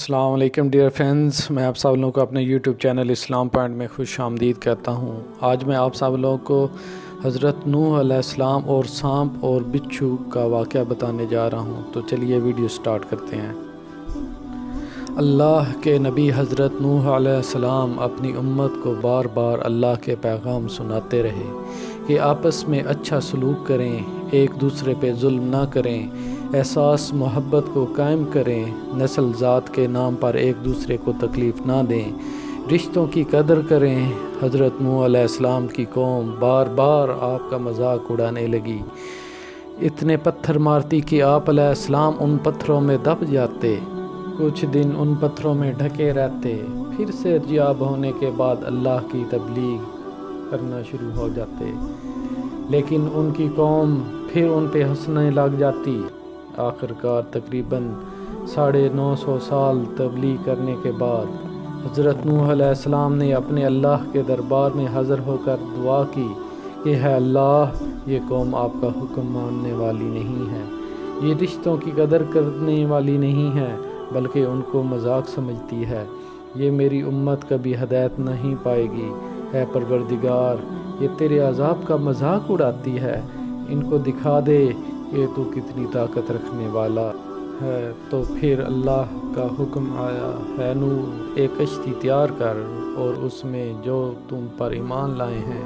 अस्सलाम वालेकुम dear friends, मैं आप सब लोगों को अपने यूट्यूब चैनल इस्लाम पॉइंट में खुश आमदीद कहता हूँ। आज मैं आप सब लोगों को हज़रत नूह अलैहिस्सलाम और सांप और बिच्छू का वाक़या बताने जा रहा हूँ। तो चलिए वीडियो स्टार्ट करते हैं। अल्लाह के नबी हज़रत नूह अलैहिस्सलाम अपनी उम्मत को बार बार अल्लाह के पैगाम सुनाते रहे कि आपस में अच्छा सलूक करें, एक दूसरे पे जुल्म ना करें, एहसास मोहब्बत को कायम करें, नस्ल ज़ात के नाम पर एक दूसरे को तकलीफ़ ना दें, रिश्तों की कदर करें। हज़रत नूह अलैहिस्सलाम की कौम बार बार आपका मजाक उड़ाने लगी, इतने पत्थर मारती कि आप अलैहिस्सलाम उन पत्थरों में दब जाते, कुछ दिन उन पत्थरों में ढके रहते, फिर से रियाब होने के बाद अल्लाह की तबलीग करना शुरू हो जाते, लेकिन उनकी कौम फिर उन पे हंसने लग जाती। आखिरकार तकरीबन 950 साल तबलीग करने के बाद हज़रत नूह अलैहिस्सलाम ने अपने अल्लाह के दरबार में हाज़िर होकर दुआ की कि है अल्लाह, ये कौम आपका हुक्म मानने वाली नहीं है, ये रिश्तों की कदर करने वाली नहीं है, बल्कि उनको मजाक समझती है, ये मेरी उम्मत कभी हिदायत नहीं पाएगी। है परवरदिगार, ये तेरे अज़ाब का मजाक उड़ाती है, इनको दिखा दे कि तू कितनी ताकत रखने वाला है। तो फिर अल्लाह का हुक्म आया, है नूह, एक कश्ती तैयार कर और उसमें जो तुम पर ईमान लाए हैं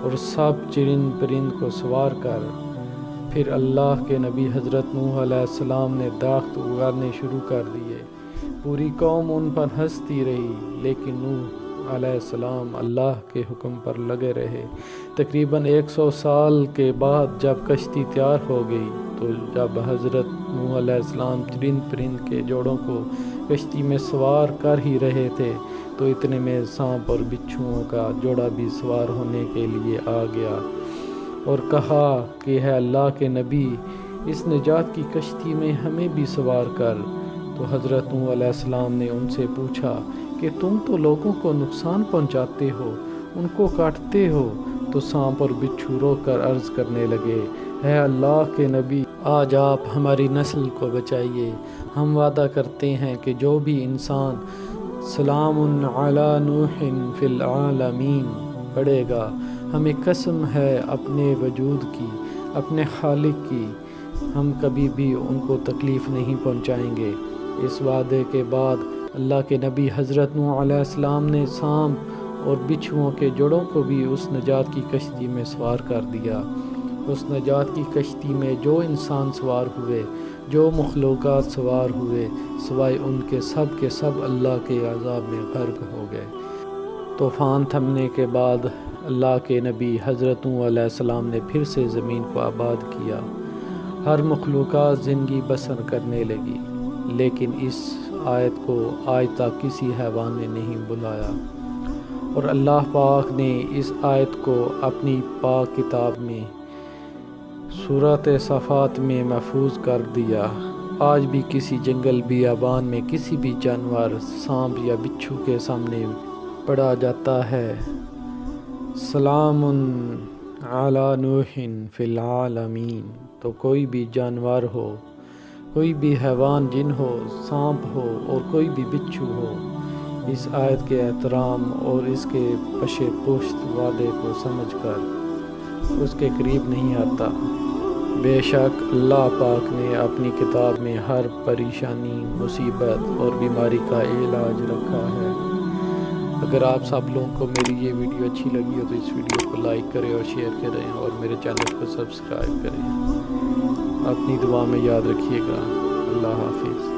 और सब चरिंद परिंद को सवार कर। फिर अल्लाह के नबी हज़रत नूह अलैहिस्सलाम ने दरख्त उगाने शुरू कर दिए। पूरी कौम उन पर हंसती रही, लेकिन नूह अलैहिस्सलाम अल्लाह के हुक्म पर लगे रहे। तकरीबन 100 साल के बाद जब कश्ती तैयार हो गई, तो जब हज़रत नूह अलैहिस्सलाम चरिंद परिंद के जोड़ों को कश्ती में सवार कर ही रहे थे, तो इतने में सांप और बिच्छुओं का जोड़ा भी सवार होने के लिए आ गया और कहा कि है अल्लाह के नबी, इस निजात की कश्ती में हमें भी सवार कर। तो हज़रत नूह अलैहिस्सलाम ने उनसे पूछा कि तुम तो लोगों को नुकसान पहुंचाते हो, उनको काटते हो। तो सांप और बिच्छू रोक कर अर्ज़ करने लगे, है अल्लाह के नबी, आज आप हमारी नस्ल को बचाइए। हम वादा करते हैं कि जो भी इंसान सलामुन अला नूहिन फिल आलमीन पढ़ेगा, हमें कसम है अपने वजूद की, अपने खालिक की, हम कभी भी उनको तकलीफ़ नहीं पहुंचाएंगे। इस वादे के बाद अल्लाह के नबी हज़रत नूह अलैहिस्सलाम ने सांप और बिच्छुओं के जोड़ों को भी उस नजात की कश्ती में सवार कर दिया। उस नजात की कश्ती में जो इंसान सवार हुए, जो मखलूक़ात सवार हुए, सिवाय उनके सब के सब अल्लाह के अज़ाब में गर्क हो गए। तूफ़ान थमने के बाद अल्लाह के नबी हज़रत नूह अलैहिस्सलाम ने फिर से ज़मीन को आबाद किया। हर मखलूक़ात ज़िंदगी बसर करने लगी, लेकिन इस आयत को आज तक किसी हैवान ने नहीं बुलाया और अल्लाह पाक ने इस आयत को अपनी पाक किताब में सूरत सफ़ात में महफूज कर दिया। आज भी किसी जंगल बियाबान में किसी भी जानवर, सांप या बिच्छू के सामने पड़ा जाता है, सलामुन अला नूहिन फिल आलमीन, तो कोई भी जानवर हो, कोई भी हैवान, जिन हो, सांप हो और कोई भी बिच्छू हो, इस आयत के एहतराम और इसके पशे पुश्त वादे को समझकर उसके करीब नहीं आता। बेशक अल्लाह पाक ने अपनी किताब में हर परेशानी, मुसीबत और बीमारी का इलाज रखा है। अगर आप सब लोगों को मेरी ये वीडियो अच्छी लगी हो तो इस वीडियो को लाइक करें और शेयर करें और मेरे चैनल को सब्सक्राइब करें। अपनी दुआ में याद रखिएगा। अल्लाह हाफिज़।